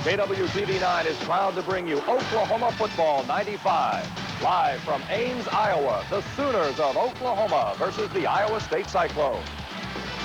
KWTV9 is proud to bring you Oklahoma Football 95. Live from Ames, Iowa, the Sooners of Oklahoma versus the Iowa State Cyclones.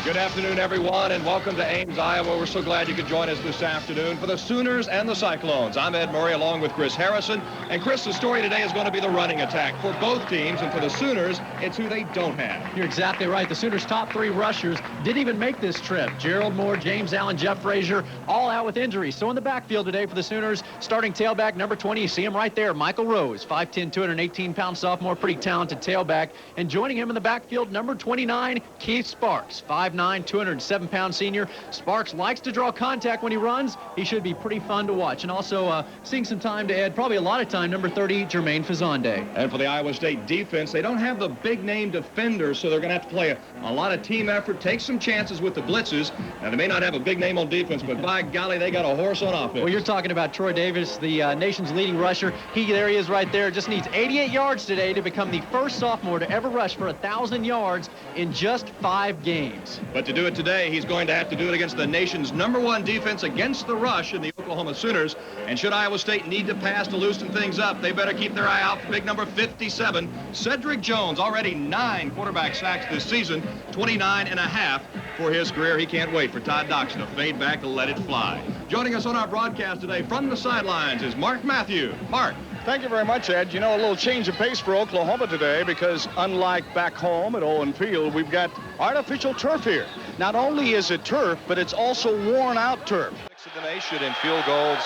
Good afternoon, everyone, and welcome to Ames, Iowa. We're so glad you could join us this afternoon for the Sooners and the Cyclones. I'm Ed Murray along with Chris Harrison. And Chris, the story today is going to be the running attack for both teams, and for the Sooners, it's who they don't have. You're exactly right. The Sooners' top three rushers didn't even make this trip. Gerald Moore, James Allen, Jeff Frazier, all out with injuries. So in the backfield today for the Sooners, starting tailback number 20, you see him right there, Michael Rose, 5'10", 218-pound sophomore, pretty talented tailback. And joining him in the backfield, number 29, Keith Sparks, 5'9", 207-pound senior. Sparks likes to draw contact when he runs. He should be pretty fun to watch. And also seeing some time to add, probably a lot of time, number 30, Jermaine Fazande. And for the Iowa State defense, they don't have the big-name defenders, so they're going to have to play a lot of team effort, take some chances with the blitzes. Now, they may not have a big name on defense, but by golly, they got a horse on offense. Well, you're talking about Troy Davis, the nation's leading rusher. There he is right there. Just needs 88 yards today to become the first sophomore to ever rush for 1,000 yards in just 5 games. But to do it today, he's going to have to do it against the nation's #1 defense against the rush in the Oklahoma Sooners. And should Iowa State need to pass to loosen things up, they better keep their eye out for big number 57, Cedric Jones. Already 9 quarterback sacks this season, 29.5 for his career. He can't wait for Todd Doxson to fade back and let it fly. Joining us on our broadcast today from the sidelines is Mark Matthew. Mark. Thank you very much, Ed. You know, a little change of pace for Oklahoma today because unlike back home at Owen Field, we've got artificial turf here. Not only is it turf, but it's also worn-out turf. Sixth of the nation in field goals,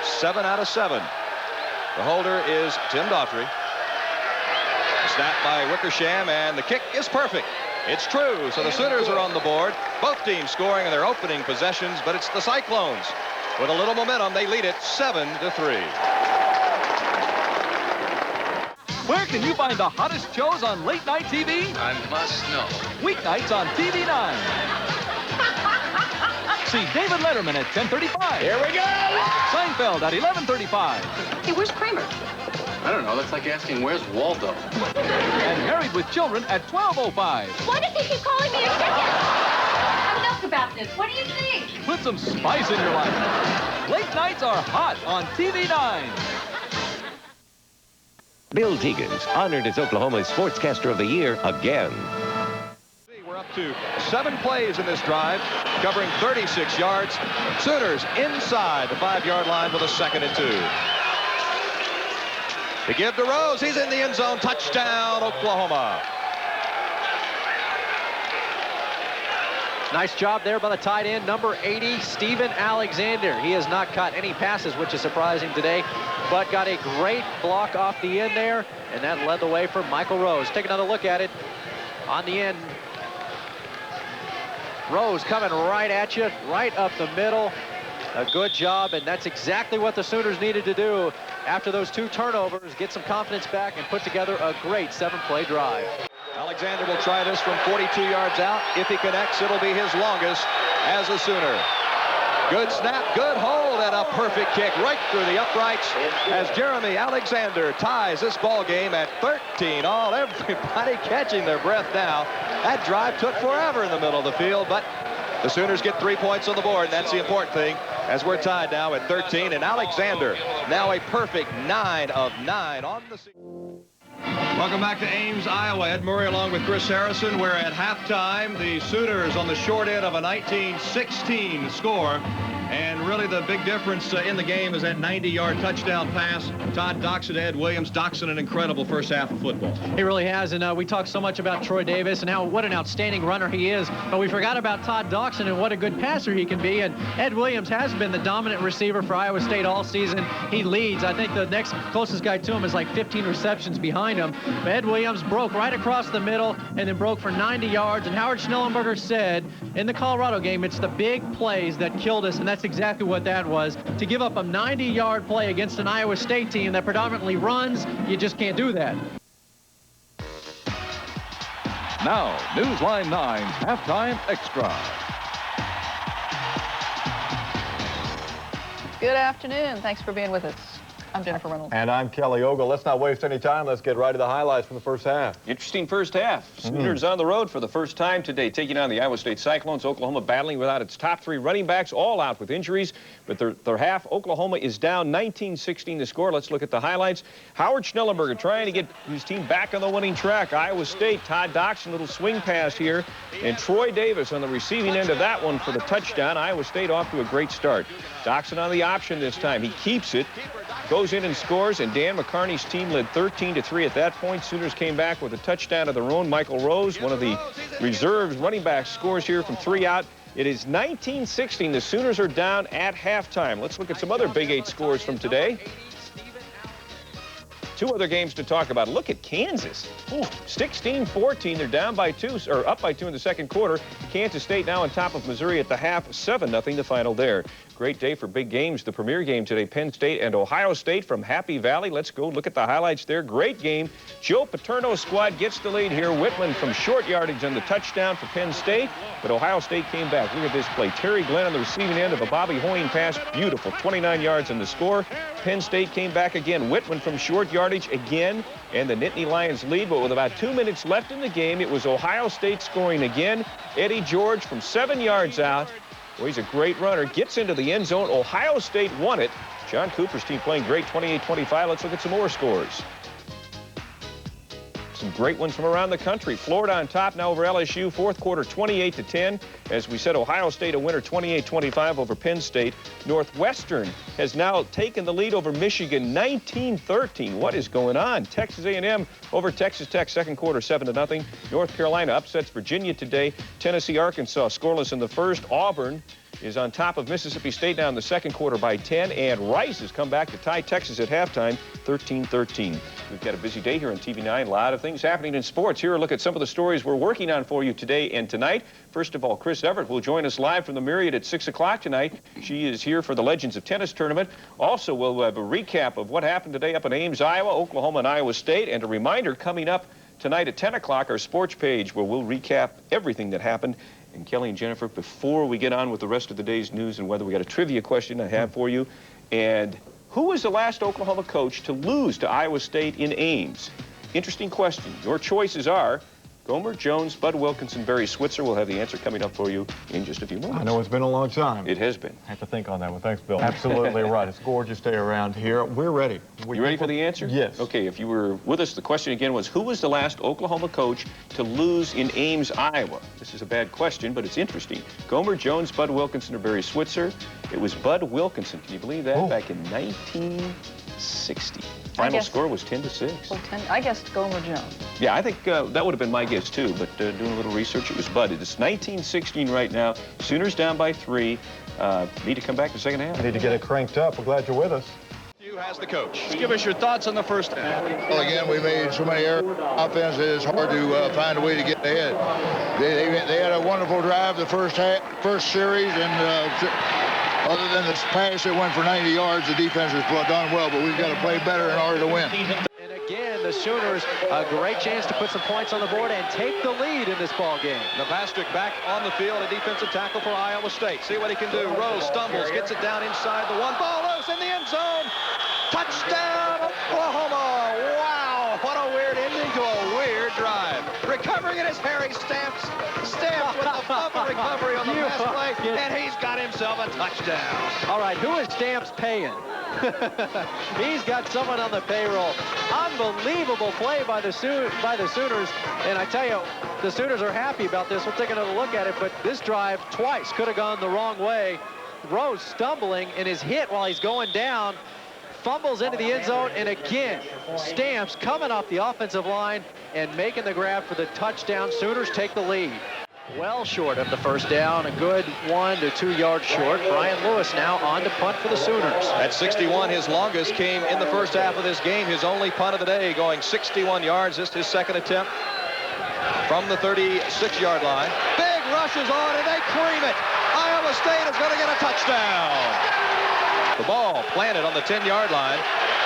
7 out of 7. The holder is Tim Daughtry. Snap by Wickersham, and the kick is perfect. It's true, so the Sooners are on the board. Both teams scoring in their opening possessions, but it's the Cyclones. With a little momentum, they lead it 7-3. Where can you find the hottest shows on late night TV? I must know. Weeknights on TV9. See David Letterman at 10:35. Here we go! Seinfeld at 11:35. Hey, where's Kramer? I don't know. That's like asking, where's Waldo? And Married with Children at 12:05. Why does he keep calling me a chicken? Enough about this. What do you think? Put some spice in your life. Late nights are hot on TV9. Bill Teegins, honored as Oklahoma's Sportscaster of the Year again. We're up to 7 plays in this drive, covering 36 yards. Sooners inside the 5-yard line with a 2nd and 2. To give to Rose, he's in the end zone. Touchdown, Oklahoma. Nice job there by the tight end, number 80, Steven Alexander. He has not caught any passes, which is surprising today, but got a great block off the end there, and that led the way for Michael Rose. Take another look at it on the end. Rose coming right at you, right up the middle. A good job, and that's exactly what the Sooners needed to do after those 2 turnovers, get some confidence back and put together a great 7-play drive. Alexander will try this from 42 yards out. If he connects, it'll be his longest as a Sooner. Good snap, good hold, and a perfect kick right through the uprights as Jeremy Alexander ties this ball game at 13. All everybody catching their breath now. That drive took forever in the middle of the field, but the Sooners get 3 points on the board, and that's the important thing as we're tied now at 13. And Alexander now a perfect 9 of 9 on the season. Welcome back to Ames, Iowa. Ed Murray along with Chris Harrison. We're at halftime. The Sooners on the short end of a 19-16 score. And really the big difference in the game is that 90-yard touchdown pass. Todd Doxson to Ed Williams. Doxson, an incredible first half of football. He really has, and we talk so much about Troy Davis and what an outstanding runner he is, but we forgot about Todd Doxson and what a good passer he can be. And Ed Williams has been the dominant receiver for Iowa State all season. He leads. I think the next closest guy to him is like 15 receptions behind him. But Ed Williams broke right across the middle and then broke for 90 yards. And Howard Schnellenberger said in the Colorado game, it's the big plays that killed us, and that's exactly what that was. To give up a 90-yard play against an Iowa State team that predominantly runs, you just can't do that. Now, Newsline 9's Halftime Extra. Good afternoon. Thanks for being with us. I'm Jenifer Reynolds. And I'm Kelly Ogle. Let's not waste any time. Let's get right to the highlights from the first half. Interesting first half. Sooners on the road for the first time today, taking on the Iowa State Cyclones. Oklahoma battling without its top 3 running backs, all out with injuries. But their half, Oklahoma is down 19-16 to score. Let's look at the highlights. Howard Schnellenberger trying to get his team back on the winning track. Iowa State, Todd Doxson, little swing pass here. And Troy Davis on the receiving end of that one for the touchdown. Iowa State off to a great start. Doxson on the option this time. He keeps it, goes in and scores, and Dan McCarney's team led 13-3 at that point. Sooners came back with a touchdown of their own. Michael Rose, one of the reserves running backs, scores here from 3 out. It is 19-16. The Sooners are down at halftime. Let's look at some other Big 8 scores from today. 2 other games to talk about. Look at Kansas. 16-14. They're down by 2, or up by 2 in the second quarter. Kansas State now on top of Missouri at the half. 7-0 the final there. Great day for big games. The premier game today, Penn State and Ohio State from Happy Valley. Let's go look at the highlights there. Great game. Joe Paterno's squad gets the lead here. Whitman from short yardage on the touchdown for Penn State, but Ohio State came back. Look at this play. Terry Glenn on the receiving end of a Bobby Hoying pass. Beautiful. 29 yards in the score. Penn State came back again. Whitman from short yardage again, and the Nittany Lions lead, but with about 2 minutes left in the game, it was Ohio State scoring again. Eddie George from 7 yards out. Well, he's a great runner. Gets into the end zone. Ohio State won it. John Cooper's team playing great, 28-25. Let's look at some more scores. Some great ones from around the country. Florida on top now over LSU. Fourth quarter, 28-10. As we said, Ohio State a winner, 28-25 over Penn State. Northwestern has now taken the lead over Michigan, 19-13. What is going on? Texas A&M over Texas Tech, second quarter, 7-0. North Carolina upsets Virginia today. Tennessee, Arkansas scoreless in the first. Auburn is on top of Mississippi State now in the second quarter by 10, and Rice has come back to tie Texas at halftime, 13-13. We've got a busy day here on TV9. A lot of things happening in sports. Here a look at some of the stories we're working on for you today and tonight. First of all, Chris Everett will join us live from the Myriad at 6 o'clock tonight. She is here for the Legends of Tennis tournament. Also, we'll have a recap of what happened today up in Ames, Iowa, Oklahoma, and Iowa State, and a reminder coming up tonight at 10 o'clock, our sports page, where we'll recap everything that happened. And Kelly and Jenifer, before we get on with the rest of the day's news and weather, we got a trivia question I have for you. And who was the last Oklahoma coach to lose to Iowa State in Ames? Interesting question. Your choices are Gomer, Jones, Bud Wilkinson, Barry Switzer. We'll have the answer coming up for you in just a few moments. I know it's been a long time. It has been. I have to think on that one. Thanks, Bill. Absolutely right. It's a gorgeous day around here. We're ready. You ready for the answer? Yes. Okay, if you were with us, the question again was, who was the last Oklahoma coach to lose in Ames, Iowa? This is a bad question, but it's interesting. Gomer, Jones, Bud Wilkinson, or Barry Switzer? It was Bud Wilkinson. Can you believe that? Back in 1960. Final score was 10-6. Well, I guessed Gomer Jones. Yeah, I think that would have been my guess, too. But doing a little research, it was Bud. It's 19-16 right now. Sooners down by 3. Need to come back the second half. I need to get it cranked up. We're glad you're with us. You has the coach. Give us your thoughts on the first half. Well, again, we made so many errors. Offense, it's hard to find a way to get ahead. They had a wonderful drive the first series, and other than this pass that went for 90 yards, the defense has done well, but we've got to play better in order to win. And again, the Sooners, a great chance to put some points on the board and take the lead in this ball game. Nevastick back on the field, a defensive tackle for Iowa State. See what he can do. Rose stumbles, gets it down inside the one. Ball loose in the end zone. Touchdown, Oklahoma. Wow, what a weird ending to a weird drive. Recovering it is Harry Stamps. Stamps with a fumble recovery on the pass play, and he's got himself a touchdown. All right, who is Stamps paying? He's got someone on the payroll. Unbelievable play by the Sooners. And I tell you, the Sooners are happy about this. We'll take another look at it, but this drive twice could have gone the wrong way. Rose stumbling and is hit while he's going down. Fumbles into the end zone, and again, Stamps coming off the offensive line and making the grab for the touchdown. Sooners take the lead. Well short of the first down, a good 1 to 2 yards short. Brian Lewis now on to punt for the Sooners. At 61, his longest came in the first half of this game. His only punt of the day, going 61 yards. This is his second attempt from the 36-yard line. Big rushes on, and they cream it. Iowa State is going to get a touchdown. The ball planted on the 10-yard line.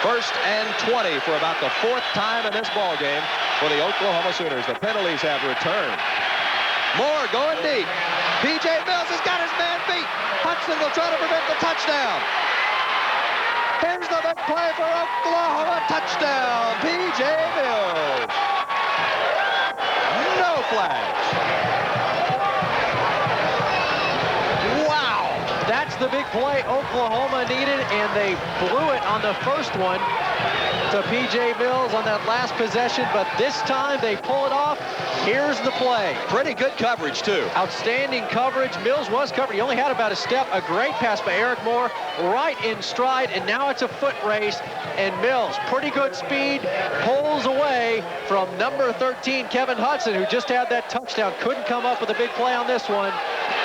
First and 20 for about the 4th time in this ball game for the Oklahoma Sooners. The penalties have returned. Moore going deep. P.J. Mills has got his man beat. Hudson will try to prevent the touchdown. Here's the play for Oklahoma. Touchdown, P.J. Mills. No flags. Wow. That's the big play Oklahoma needed, and they blew it on the first one to P.J. Mills on that last possession, but this time they pull it off. Here's the play. Pretty good coverage, too. Outstanding coverage. Mills was covered. He only had about a step. A great pass by Eric Moore, right in stride, and now it's a foot race, and Mills, pretty good speed, pulls away from number 13, Kevin Hudson, who just had that touchdown. Couldn't come up with a big play on this one.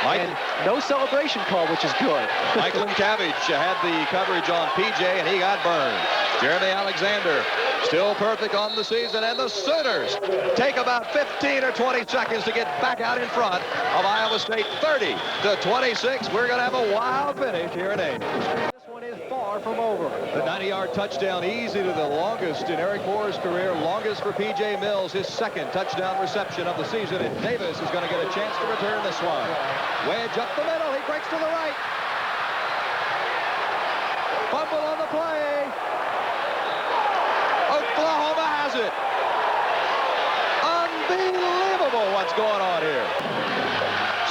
And no celebration call, which is good. Michael Cabbage had the coverage on P.J., and he got burned. Jeremy Alexander still perfect on the season, and the Sooners take about 15 or 20 seconds to get back out in front of Iowa State 30-26. We're going to have a wild finish here in Ames. This one is far from over. The 90-yard touchdown, easy to the longest in Eric Moore's career, longest for P.J. Mills, his second touchdown reception of the season, and Davis is going to get a chance to return this one. Wedge up the middle, he breaks to the right. Fumble on the play. Oklahoma has it. Unbelievable what's going on here.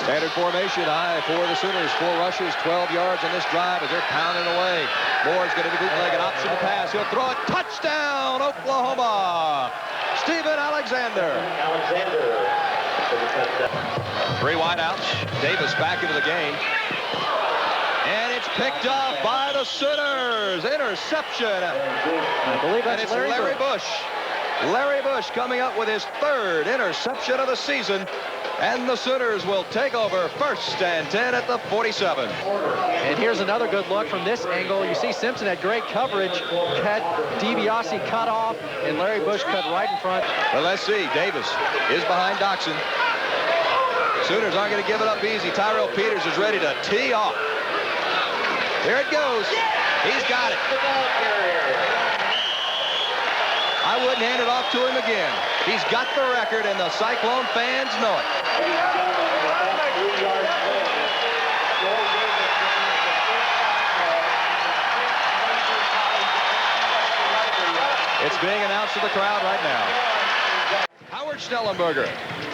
Standard formation high for the Sooners. 4 rushes, 12 yards on this drive as they're pounding away. Moore's going to be bootleg, an option to pass. He'll throw it. Touchdown, Oklahoma. Stephen Alexander. 3 wideouts. Davis back into the game. And it's picked up by the Sooners. Interception. I believe that's Larry Bush. Larry Bush coming up with his 3rd interception of the season. And the Sooners will take over 1st and 10 at the 47. And here's another good look from this angle. You see Simpson had great coverage. Had DiBiase cut off, and Larry Bush cut right in front. Well, let's see. Davis is behind Doxson. Sooners aren't going to give it up easy. Tyrell Peters is ready to tee off. Here it goes. He's got it. I wouldn't hand it off to him again. He's got the record, and the Cyclone fans know it. It's being announced to the crowd right now. Howard Schnellenberger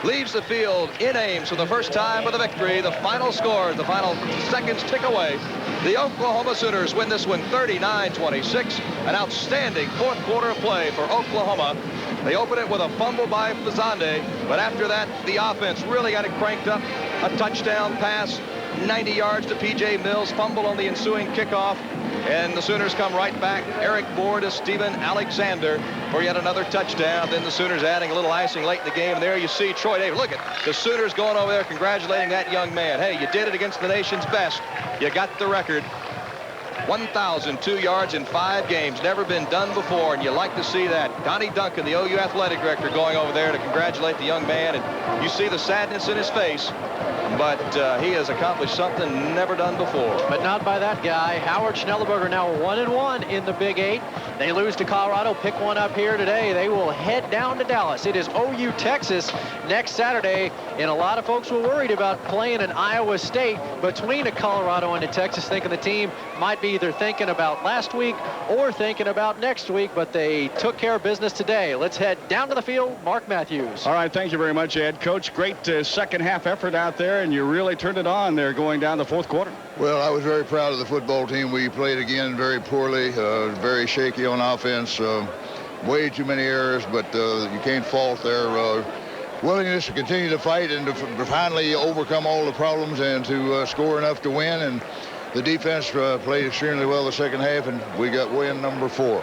leaves the field in Ames for the first time with a victory. The final score, the final seconds tick away. The Oklahoma Sooners win this one 39-26. An outstanding 4th quarter of play for Oklahoma. They open it with a fumble by Fazande, but after that, the offense really got it cranked up. A touchdown pass, 90 yards to P.J. Mills, fumble on the ensuing kickoff, and the Sooners come right back. Eric Moore to Stephen Alexander for yet another touchdown. Then the Sooners adding a little icing late in the game. And there you see Troy Davis. Look at the Sooners going over there congratulating that young man. Hey, you did it against the nation's best. You got the record. 1,002 yards in 5 games. Never been done before, and you like to see that. Donnie Duncan, the OU athletic director, going over there to congratulate the young man, and you see the sadness in his face. But he has accomplished something never done before. But not by that guy. Howard Schnellenberger now 1-1 in the Big 8. They lose to Colorado, pick one up here today. They will head down to Dallas. It is OU Texas next Saturday, and a lot of folks were worried about playing in Iowa State between a Colorado and a Texas, thinking the team might be either thinking about last week or thinking about next week, but they took care of business today. Let's head down to the field. Mark Matthews. All right, thank you very much, Ed. Coach, great second half effort out there, and you really turned it on there going down the 4th quarter. Well, I was very proud of the football team. We played again very poorly, very shaky on offense, way too many errors, but you can't fault their willingness to continue to fight and to finally overcome all the problems and to score enough to win. And the defense played extremely well the second half, and we got win number 4.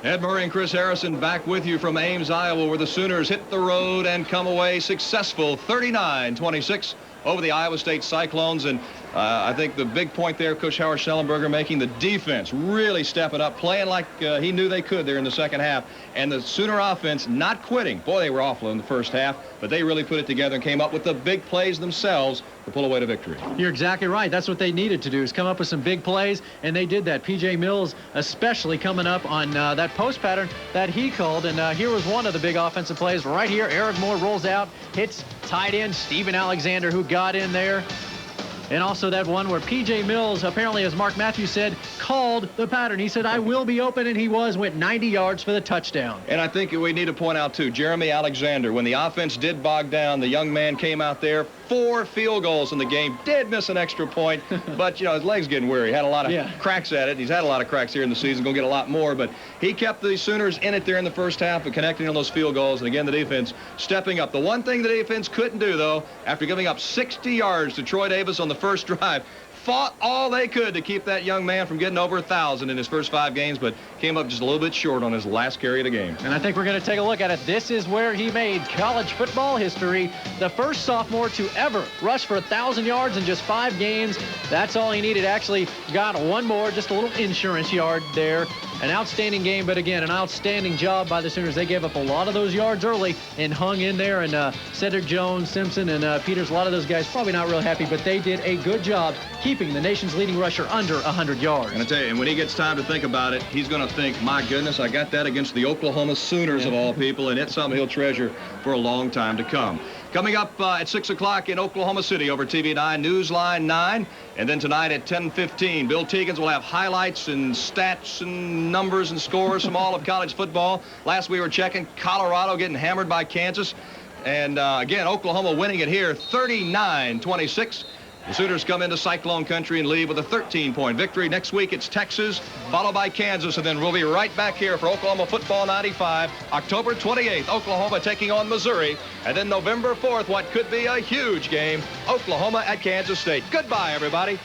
Ed Murray and Chris Harrison back with you from Ames, Iowa, where the Sooners hit the road and come away successful 39-26 over the Iowa State Cyclones. And I think the big point there, Coach Howard Schnellenberger making the defense really stepping up, playing like he knew they could there in the second half. And the Sooner offense not quitting. Boy, they were awful in the first half, but they really put it together and came up with the big plays themselves to pull away to victory. You're exactly right. That's what they needed to do, is come up with some big plays, and they did that. P.J. Mills especially coming up on that post pattern that he called, and here was one of the big offensive plays right here. Eric Moore rolls out, hits tight end Stephen Alexander, who got in there. And also that one where P.J. Mills, apparently, as Mark Matthews said, called the pattern. He said, I will be open, and he went 90 yards for the touchdown. And I think we need to point out, too, Jeremy Alexander, when the offense did bog down, the young man came out there, 4 field goals in the game, did miss an extra point, but, you know, his leg's getting weary. Had a lot of cracks at it. He's had a lot of cracks here in the season, going to get a lot more, but he kept the Sooners in it there in the first half and connecting on those field goals, and again, the defense stepping up. The one thing the defense couldn't do, though, after giving up 60 yards to Troy Davis on the first drive, fought all they could to keep that young man from getting over 1,000 in his first 5 games, but came up just a little bit short on his last carry of the game. And I think we're going to take a look at it. This is where he made college football history. The first sophomore to ever rush for 1,000 yards in just 5 games. That's all he needed. Actually got one more, just a little insurance yard there. An outstanding game, but again, an outstanding job by the Sooners. They gave up a lot of those yards early and hung in there. And Cedric Jones, Simpson, and Peters, a lot of those guys probably not real happy, but they did a good job keeping the nation's leading rusher under 100 yards. And I tell you, and when he gets time to think about it, he's going to think, my goodness, I got that against the Oklahoma Sooners of all people, and it's something he'll treasure for a long time to come. Coming up at 6 o'clock in Oklahoma City over TV9, Newsline 9. And then tonight at 10:15, Bill Teegins will have highlights and stats and numbers and scores from all of college football. Last we were checking, Colorado getting hammered by Kansas. And again, Oklahoma winning it here, 39-26. The Sooners come into Cyclone Country and leave with a 13-point victory. Next week, it's Texas, followed by Kansas, and then we'll be right back here for Oklahoma Football 95, October 28th, Oklahoma taking on Missouri, and then November 4th, what could be a huge game, Oklahoma at Kansas State. Goodbye, everybody.